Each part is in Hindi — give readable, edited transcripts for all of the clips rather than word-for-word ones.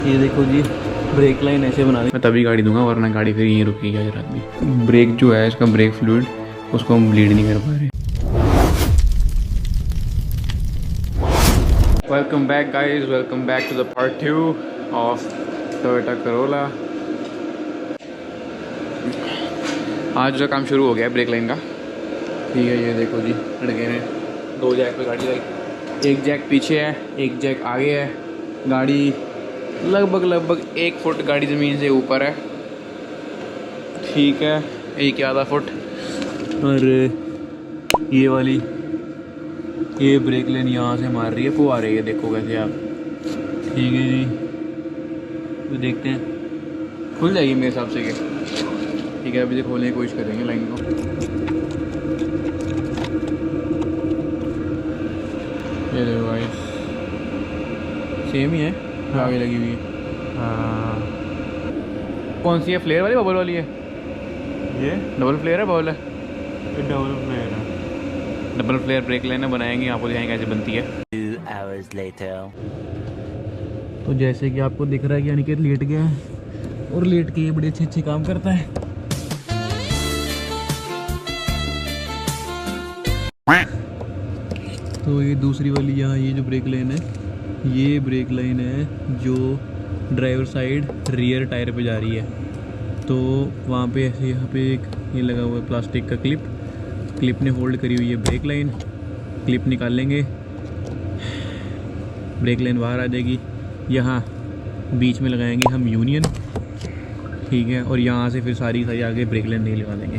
ये देखो जी, ब्रेक लाइन ऐसे बना दी। मैं तभी गाड़ी दूंगा वरना गाड़ी फिर यहीं रुकेगी आज रात में। ब्रेक जो है इसका ब्रेक फ्लूइड उसको हम ब्लीड नहीं कर पा रहे। Welcome back guys, welcome back to the part 2 of Toyota Corolla. आज जो काम शुरू हो गया है ब्रेक लाइन का। ठीक है, ये देखो जी, लड़के ने 2 जैक पे गाड़ी लाई। एक जैक पीछे है, एक जैक आगे है। गाड़ी लगभग 1 फुट गाड़ी ज़मीन से ऊपर है। ठीक है, 1 आधा फुट। और ये वाली ये ब्रेक लाइन यहाँ से मार रही है, वो आ रही है, देखो कैसे आप। ठीक है जी, तो देखते हैं, खुल जाएगी मेरे हिसाब से। ठीक है, अभी से खोलने की कोशिश करेंगे लाइन को। ये देखो गाइस, सेम ही है, आगे लगी हुई है। हाँ, कौन सी है? फ्लेयर वाली, बबल वाली है? ये डबल फ्लेयर है, बबल है? डबल फ्लेयर है। डबल फ्लेयर ब्रेक लाइन बनाएंगे, आपको दिखाएंगे कैसे बनती है। 2 hours later. तो जैसे कि आपको दिख रहा है कि अनिकेत लेट गया है और लेट के ये बड़े अच्छे काम करता है। तो ये दूसरी वाली यहाँ ये जो ब्रेक लाइन है, ये ब्रेक लाइन है जो ड्राइवर साइड रियर टायर पे जा रही है। तो वहाँ पे ऐसे यहाँ पे एक ये लगा हुआ है प्लास्टिक का क्लिप ने होल्ड करी हुई है ब्रेक लाइन। क्लिप निकाल लेंगे, ब्रेक लाइन बाहर आ जाएगी। यहाँ बीच में लगाएंगे हम यूनियन, ठीक है, और यहाँ से फिर सारी आगे ब्रेक लाइन नहीं लगा देंगे,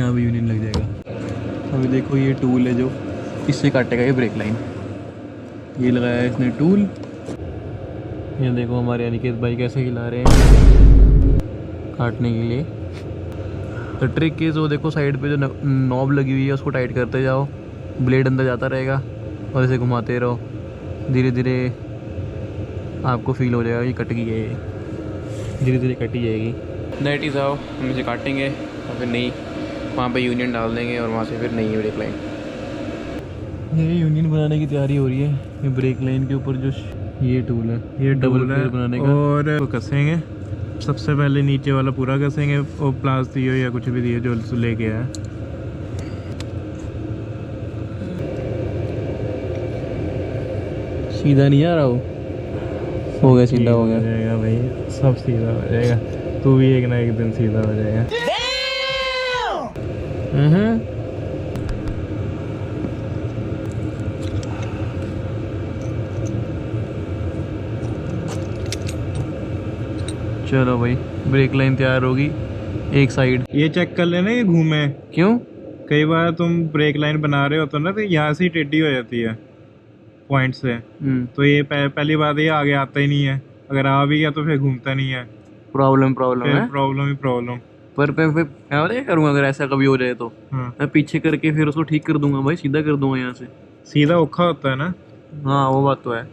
यहाँ भी यूनियन लग जाएगा। अभी देखो ये टूल है जो इससे काटेगा ये ब्रेक लाइन। ये लगाया है इसने टूल। ये देखो हमारे अनिकेत भाई कैसे हिला रहे हैं काटने के लिए। तो ट्रिक इज़ वो देखो साइड पे जो नॉब लगी हुई है उसको टाइट करते जाओ, ब्लेड अंदर जाता रहेगा और इसे घुमाते रहो। धीरे धीरे आपको फील हो जाएगा कि कट गई है, ये धीरे धीरे कटी जाएगी। दैट इज़ हाउ हम इसे काटेंगे और फिर नई वहाँ पे यूनियन डाल देंगे और वहाँ से फिर नई ब्रेक लाइन। ये यूनियन बनाने की तैयारी हो रही है। ये ब्रेक लाइन के ऊपर जो ये टूल है, ये डबल फ्लेयर बनाने का, और वो कसेंगे। सबसे पहले नीचे वाला पूरा कसेंगे, वो प्लास दियो या कुछ भी दियो जो लेके आया। सीधा नहीं आ रहा हो गया, सीधा हो गया जाएगा भाई, सब सीधा हो जाएगा। तू भी एक ना एक दिन सीधा हो जाएगा। चलो भाई, ब्रेक लाइन तैयार होगी एक साइड। ये चेक कर लेना ये घूमे क्यों? कई बार तुम ब्रेक लाइन बना रहे हो तो ना, तो यहाँ से ही टेढ़ी हो जाती है पॉइंट से। तो ये पहली बात ये आगे आता ही नहीं है, अगर आ भी गया तो फिर घूमता नहीं है। प्रॉब्लम है। प्रॉब्लम ही प्रॉब्लम। पर मैं फिर क्या करूँगा अगर ऐसा कभी हो जाए तो? हाँ, मैं पीछे करके फिर उसको ठीक कर दूंगा भाई, सीधा कर दूंगा यहाँ से। सीधा औखा होता है ना। हाँ वो बात तो है।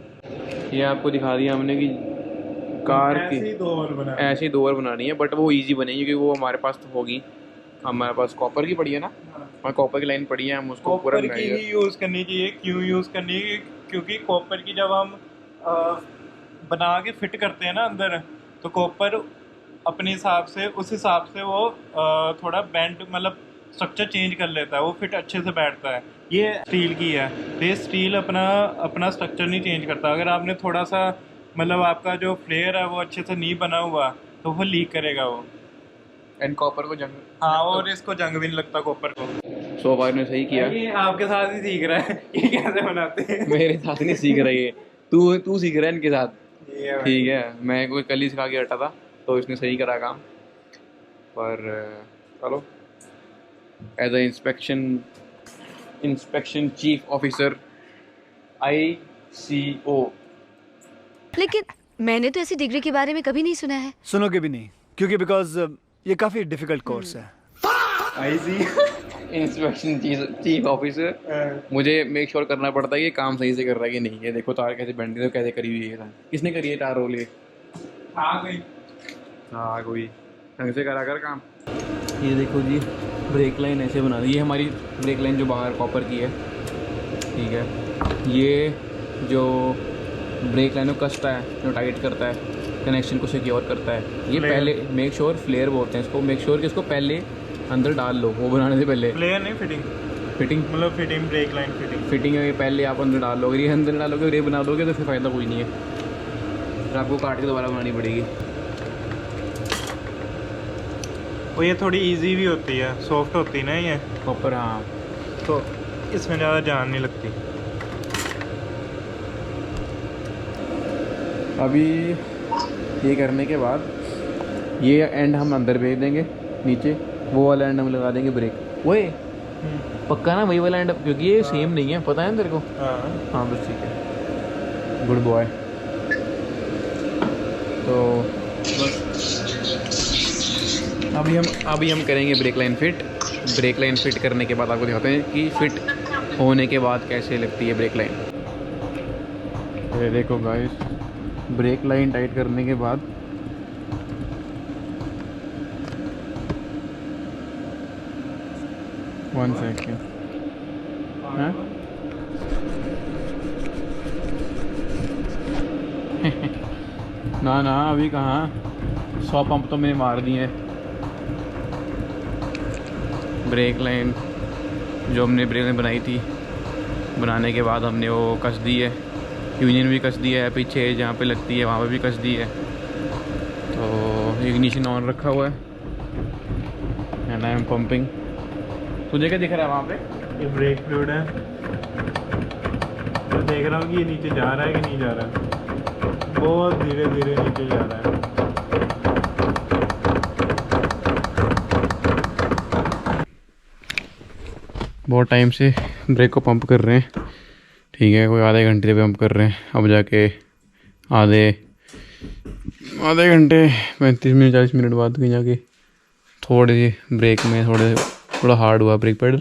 ये आपको दिखा दिया हमने कि कार की ऐसी 2 और बनानी है, बट वो इजी बनेगी क्योंकि वो हमारे पास तो होगी। हमारे पास कॉपर की पड़ी है ना, हमारे कॉपर की लाइन पड़ी है, हम उसको पूरा कॉपर की ही यूज़ करनी चाहिए। क्यों यूज़ करनी है? क्योंकि कॉपर की जब हम बना के फिट करते हैं ना अंदर, तो कॉपर अपने हिसाब से उस हिसाब से वो थोड़ा बेंड मतलब स्ट्रक्चर चेंज कर लेता है, वो फिट अच्छे से बैठता है। ये स्टील की है तो ये स्टील अपना स्ट्रक्चर नहीं चेंज करता। अगर आपने थोड़ा सा मतलब आपका जो फ्लेयर है वो अच्छे से नहीं बना हुआ तो वो लीक करेगा वो। एंड कॉपर को जंग, हाँ, और इसको जंग भी नहीं लगता कॉपर को। सो भाई ने सही किया। ये आपके साथ ही सीख रहा है ये कैसे बनाते हैं। मेरे साथ नहीं सीख रही है, तू सीख रहा है इनके साथ। ठीक है, मैं कोई कल ही सिखा के हटा था तो इसने सही करा काम। पर चलो, as a inspection chief officer ICO। लेकिन मैंने तो ऐसी डिग्री के बारे में कभी नहीं सुना है। सुनोगे भी नहीं, क्योंकि बिकॉज ये काफी डिफिकल्ट कोर्स है। इंस्पेक्शन चीफ ऑफिसर, मुझे मेक श्योर करना पड़ता है कि काम सही से कर रहा है कि नहीं। ये देखो तार कैसे बैंड है, कैसे करी हुई है। किसने करी है तार रोल? ये हाँ कोई ढंग से करा कर काम। ये देखो जी, ब्रेक लाइन ऐसे बना दी। ये हमारी ब्रेक लाइन जो बाहर कॉपर की है, ठीक है। ये जो ब्रेक लाइन को कसता है, जो टाइट करता है, कनेक्शन को सिक्योर करता है। ये पहले मेक श्योर फ्लेयर बोलते हैं इसको, मेक श्योर कि इसको पहले अंदर डाल लो, वो बनाने से पहले। प्लेयर नहीं, फिटिंग फिटिंग मतलब फिटिंग, ब्रेक लाइन फिटिंग है, ये पहले आप अंदर डाल लो। अगर ये अंदर डालोगे और ये बना दोगे तो फिर फ़ायदा कोई नहीं है, फिर आपको काट के दोबारा बनानी पड़ेगी। और ये थोड़ी इजी भी होती है, सॉफ्ट होती है ना ये, प्रॉपर। हाँ, तो इसमें ज़्यादा जान नहीं लगती। अभी ये करने के बाद ये एंड हम अंदर भेज देंगे नीचे, वो वाला एंड हम लगा देंगे ब्रेक। ओए पक्का ना वही वाला एंड, क्योंकि ये सेम नहीं है, पता है तेरे को? हाँ बस ठीक है, गुड बॉय। तो बस अभी हम करेंगे brake line fit. Brake line fit करने के बाद आपको दिखाते हैं कि फिट होने के बाद कैसे लगती है ब्रेक लाइन। ये देखो गाइस, ब्रेक लाइन टाइट करने के बाद वन सेकेंड, हाँ ना अभी कहाँ, 100 पंप तो मैंने मार दिए हैं। ब्रेक लाइन जो हमने ब्रेक लाइन बनाई थी, बनाने के बाद हमने वो कस दी है, यूनियन भी कस दिया है, पीछे जहाँ पे लगती है वहाँ पे भी कस दी है। तो इग्निशन ऑन रखा हुआ है एंड आई एम पंपिंग। तुझे क्या दिख रहा है वहाँ पे? ये ब्रेक फ्लूइड है, तो देख रहा हूँ कि ये नीचे जा रहा है कि नहीं जा रहा है। बहुत धीरे धीरे नीचे जा रहा है। बहुत टाइम से ब्रेक को पंप कर रहे हैं, ठीक है, कोई आधे घंटे से पंप कर रहे हैं। अब जाके आधे घंटे 35 मिनट 40 मिनट बाद कहीं जाके थोड़े ब्रेक में थोड़ा हार्ड हुआ ब्रेक पैडल,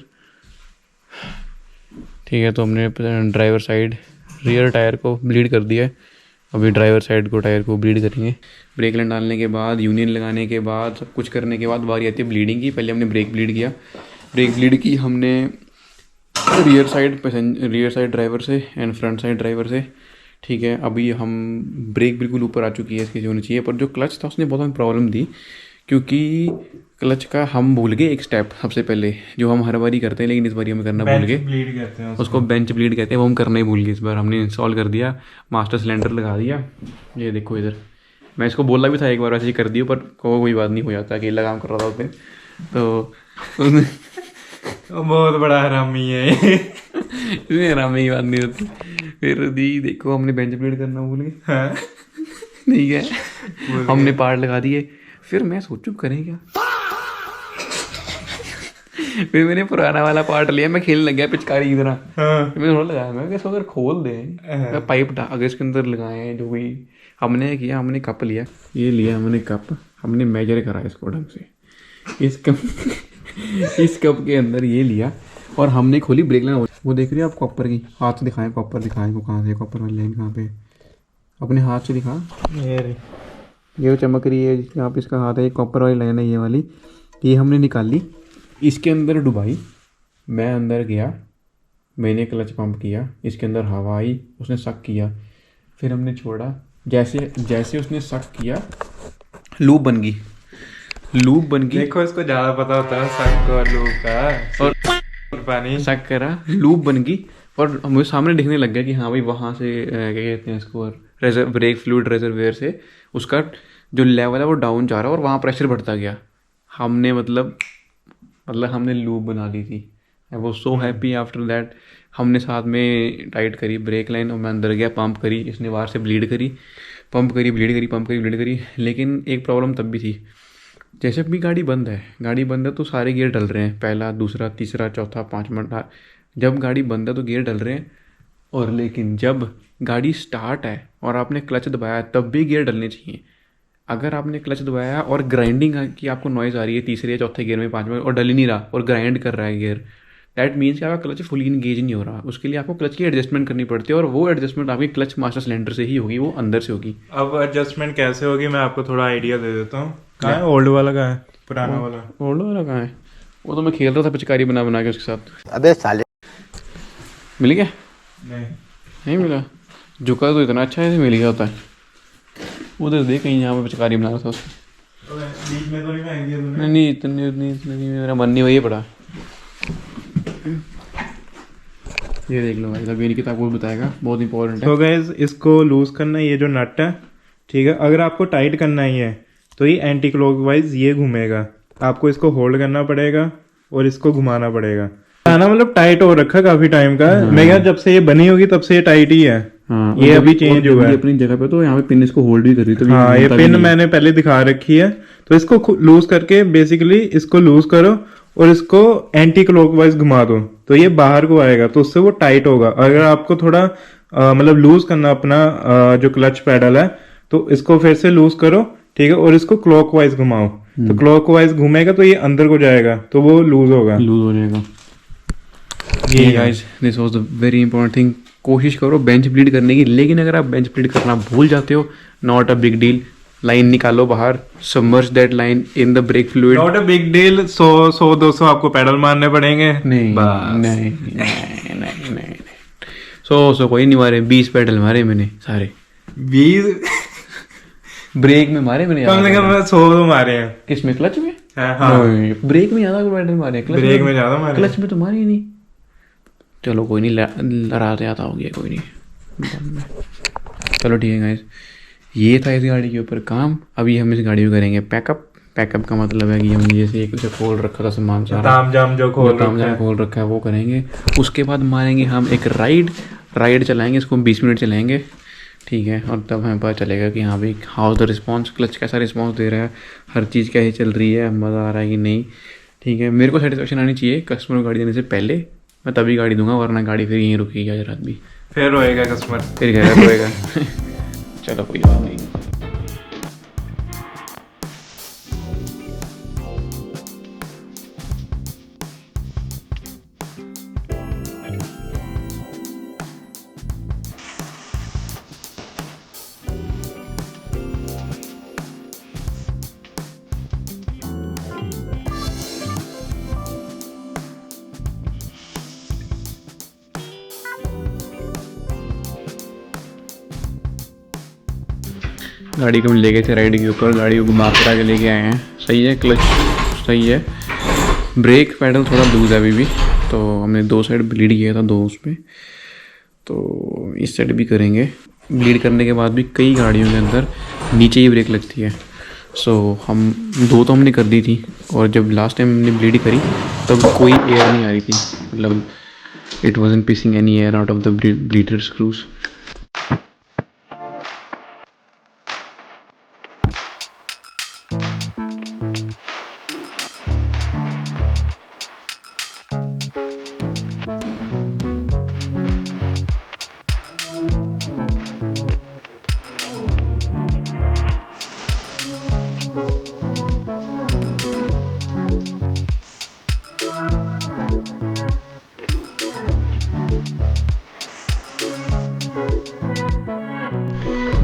ठीक है। तो हमने ड्राइवर साइड रियर टायर को ब्लीड कर दिया है, अभी ड्राइवर साइड को टायर को ब्लीड करेंगे। ब्रेक लाइन डालने के बाद, यूनियन लगाने के बाद, सब कुछ करने के बाद बारी आती है ब्लीडिंग की। पहले हमने ब्रेक ब्लीड किया, ब्रेक ब्लीड की हमने रियर साइड ड्राइवर से एंड फ्रंट साइड ड्राइवर से, ठीक है। अभी हम ब्रेक बिल्कुल ऊपर आ चुकी है, इसकी जो होनी चाहिए, पर जो क्लच था उसने बहुत हमें प्रॉब्लम दी, क्योंकि क्लच का हम भूल गए एक स्टेप सबसे पहले, जो हम हर बारी करते हैं लेकिन इस बारी हमें करना भूल गए। ब्लीड कहते हैं उसको बेंच ब्लीड कहते हैं, वो हम करना ही भूल गए। इस बार हमने इंस्टॉल कर दिया, मास्टर सिलेंडर लगा दिया। ये देखो इधर, मैं इसको बोला भी था एक बार वैसे ही कर दिया, पर कोई बात नहीं, हो जाता, अकेला काम कर रहा था उस दिन। तो बहुत बड़ा हरामी है इसमें हरामी की बात नहीं होती। फिर दी देखो हमने बेंच ब्लीड करना भूल गए, ठीक है, हमने पार्ट लगा दिए। फिर मैं सोचूं करें क्या, फिर मैंने पुराना वाला पार्ट लिया, मैं खेलने लग गया पिचकारी की तरह। मैंने थोड़ा लगाया, मैं इसको अगर खोल दें पाइप अगर इसके अंदर लगाए, जो भी हमने किया, हमने कप लिया, ये लिया हमने कप, हमने मेजर करा इसको ढंग से, इस कप के अंदर ये लिया और हमने खोली ब्रेक लाइन। वो देख रही है आप कॉपर की, हाथ से दिखाएं, कॉपर दिखाएं को कहाँ से, कॉपर वाली लाइन कहाँ पे, अपने हाथ से दिखा, ये चमक रही है यहाँ पे इसका हाथ है, ये कॉपर वाली लाइन है ये वाली, ये हमने निकाल ली, इसके अंदर डुबाई। मैं अंदर गया, मैंने क्लच पंप किया, इसके अंदर हवा आई, उसने सक किया, फिर हमने छोड़ा, जैसे उसने सक किया लूप बन गई, देखो इसको ज़्यादा पता होता है सक और लूप का, और पानी सक करा, लूप बन गई, और मुझे सामने दिखने लग गया कि हाँ भाई वहाँ से क्या कहते हैं इसको, ब्रेक फ्लूइड रिजर्वेयर से उसका जो लेवल है वो डाउन जा रहा है और वहाँ प्रेशर बढ़ता गया। हमने मतलब हमने लूप बना ली थी। I was so happy after that. हमने साथ में टाइट करी ब्रेक लाइन और मैं अंदर गया, पंप करी, इसने बाहर से ब्लीड करी, पंप करी, ब्लीड करी, पंप करी, ब्लीड करी। लेकिन एक प्रॉब्लम तब भी थी, जैसे भी गाड़ी बंद है तो सारे गियर डल रहे हैं, पहला, दूसरा, तीसरा, चौथा, पाँचवा। जब गाड़ी बंद है तो गियर डल रहे हैं, और लेकिन जब गाड़ी स्टार्ट है और आपने क्लच दबाया तब भी गियर डलने चाहिए। अगर आपने क्लच दबाया और ग्राइंडिंग की आपको नॉइज़ आ रही है तीसरे या चौथे गियर में, पाँचवें, और डल ही नहीं रहा और ग्राइंड कर रहा है गियर, दैट मीन्स कि आपका क्लच फुली इंगेज नहीं हो रहा। उसके लिए आपको क्लच की एडजस्टमेंट करनी पड़ती है, और वो एडजस्टमेंट आपकी क्लच मास्टर सिलेंडर से ही होगी, वो अंदर से होगी। अब एडजस्टमेंट कैसे होगी मैं आपको थोड़ा आइडिया दे देता हूँ। कहाँ है ओल्ड वाला, कहाँ है पुराना वाला? ओल्ड वाला कहाँ है? वो तो मैं खेल रहा था पिचकारी बना के उसके साथ। अबे साले, मिल गया? नहीं नहीं मिला? झुका तो इतना अच्छा है मिल गया होता है। उधर देख कहीं यहाँ पे चिकारी बना रहा था उसकी। बीच में तो नहीं फेंक दिया तूने? नहीं इतनी नहीं, मेरा मन नहीं वही पड़ा। ये देख लो भाई, तब ये किताब को बताएगा, बहुत इंपॉर्टेंट है। तो गाइस इसको लूज करना है, ये जो नट है, ठीक है। अगर आपको टाइट करना ही है तो ये एंटी क्लॉकवाइज ये घूमेगा, आपको इसको होल्ड करना पड़ेगा और इसको घुमाना पड़ेगा। ना मतलब टाइट हो रखा काफी टाइम का। मैं क्या जब से ये बनी होगी तब से ये टाइट ही है। हाँ, ये अभी चेंज हुआ है अपनी जगह पे, तो यहाँ पे पिन इसको होल्ड भी कर रही है। हाँ ये पिन मैंने पहले दिखा रखी है। तो इसको लूज करके बेसिकली इसको लूज करो और इसको एंटी क्लॉकवाइज घुमा दो तो ये बाहर को आएगा, तो उससे वो टाइट होगा। अगर आपको थोड़ा मतलब लूज करना अपना जो क्लच पैडल है, तो इसको फिर से लूज करो, ठीक है, और इसको क्लॉकवाइज घुमाओ। तो क्लॉकवाइज घूमेगा तो ये अंदर को जाएगा, तो वो लूज हो जाएगा। ये guys this was the very important thing. कोशिश करो बेंच ब्लीड करने की, लेकिन अगर आप बेंच ब्लीड करना भूल जाते हो, not a big deal. Line निकालो बाहर, submerge that line in the brake fluid. Not a big deal. 100-200 आपको पैडल मारने पड़ेंगे। नहीं नहीं नहीं नहीं 100 कोई नहीं मारे, 20 पैडल मारे मैंने सारे। 20 ब्रेक में मारे मैंने, कम से कम 100 तो मारे हैं। किसमें? क्लच में? हाँ ब्रेक में ज्यादा पैडल मारे, ब्रेक में ज्यादा मारे, क्लच में तो मारे ही नहीं। चलो कोई नहीं, लड़ाते आता हो गया, कोई नहीं। चलो ठीक है गाइस, ये था इस गाड़ी के ऊपर काम। अभी हम इस गाड़ी में करेंगे पैकअप। पैकअप का मतलब है कि हम जैसे एक उसे खोल रखा था सामान सारा, तामझाम जो खोल रखा है वो करेंगे। उसके बाद मारेंगे हम एक राइड चलाएंगे, इसको 20 मिनट चलाएंगे, ठीक है। और तब हमें पता चलेगा कि हाँ भाई हाउ द रिस्पॉन्स, क्लच कैसा रिस्पॉन्स दे रहा है, हर चीज़ कैसे चल रही है, मज़ा आ रहा है कि नहीं, ठीक है। मेरे को सेटिस्फेक्शन आनी चाहिए कस्टमर को गाड़ी देने से पहले, मैं तभी गाड़ी दूंगा, वरना गाड़ी फिर यहीं रुकेगी आज रात भी, फिर रोएगा कस्टमर, फिर क्या रोएगा। चलो कोई बात नहीं। गाड़ी को हम ले गए थे राइड के ऊपर, गाड़ी को घुमा फिरा के लेके आए हैं। सही है, क्लच सही है, ब्रेक पैडल थोड़ा लूज है अभी भी, तो हमने 2 साइड ब्लीड किया था 2 उसमें, तो इस साइड भी करेंगे। ब्लीड करने के बाद भी कई गाड़ियों के अंदर नीचे ही ब्रेक लगती है। सो हम 2 तो हमने कर दी थी, और जब लास्ट टाइम हमने ब्लीड करी तब कोई एयर नहीं आ रही थी, मतलब it wasn't pissing any air out of the bleeder screws.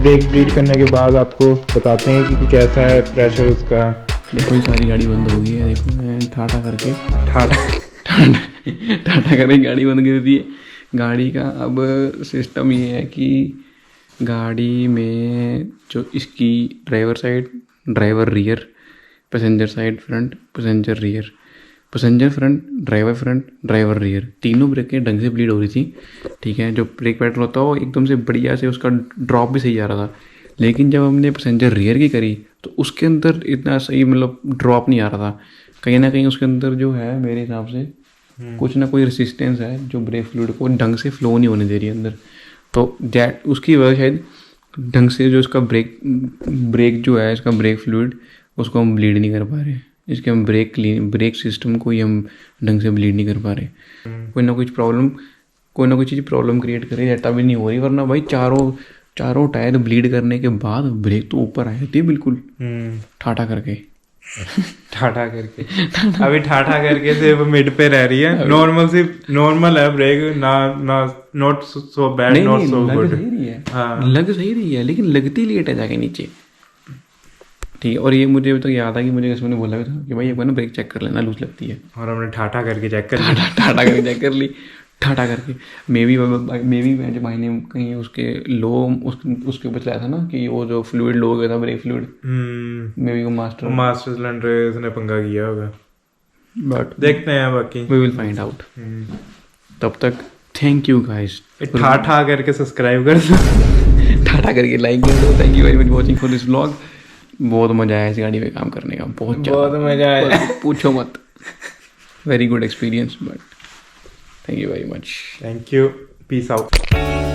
Brake bleed करने के बाद आपको बताते हैं कि कैसा है प्रेशर उसका। देखो ये सारी गाड़ी बंद हो गई है, देखो मैं ठाठा करके गाड़ी बंद कर दी है। गाड़ी का अब सिस्टम ये है कि गाड़ी में जो इसकी driver side, driver rear, passenger side front, passenger rear, passenger front, driver rear, तीनों ब्रेकें ढंग से ब्लीड हो रही थी, ठीक है। जो ब्रेक पैडल होता है वो एकदम से बढ़िया से उसका ड्रॉप भी सही आ रहा था, लेकिन जब हमने पैसेंजर रियर की करी तो उसके अंदर इतना सही मतलब ड्रॉप नहीं आ रहा था। कहीं ना कहीं उसके अंदर जो है मेरे हिसाब से कुछ ना कोई रेसिस्टेंस है जो ब्रेक फ्लूइड को ढंग से फ्लो नहीं होने दे रही है अंदर, तो दैट उसकी वजह शायद ढंग से जो इसका ब्रेक जो है इसका ब्रेक फ्लूइड उसको हम ब्लीड नहीं कर पा रहे, इसके हम ब्रेक सिस्टम को ही हम ढंग से ब्लीड नहीं कर पा रहे। कोई ना कोई चीज़ प्रॉब्लम क्रिएट करे, रहता भी नहीं हो रही, वरना भाई चारों टायर ब्लीड करने के बाद ब्रेक तो ऊपर आए थे बिल्कुल ठाठा करके अभी ठाठा करके सिर्फ मिड पे रह रही है। नॉर्मल है brake, not so bad, not so good. लग सही रही है लेकिन लगती लेट है जाके नीचे, ठीक है। और ये मुझे तो याद है कि मुझे किसी ने बोला भी था कि भाई एक बार ना ब्रेक चेक कर लेना, लूज लगती है, और हमने ठाठा करके चेक कर ली। ठाठा करके मे बी मैं जब भाई ने कहीं उसके उसके ऊपर चलाया था ना कि वो जो फ्लूइड लो हो गया था, ब्रेक फ्लूइड, मे बी वो मास्टर सिलेंडर इसने पंगा किया होगा, बट देखते हैं बाकी, वी विल फाइंड आउट। तब तक थैंक यू गाइस, ठाठा करके सब्सक्राइब कर दो, ठाठा करके लाइक कर दो। Thank you very much watching for this vlog. बहुत मजा आया इस गाड़ी में काम करने का, बहुत मजा आया, पूछो मत, very good experience, but thank you very much. Thank you, peace out.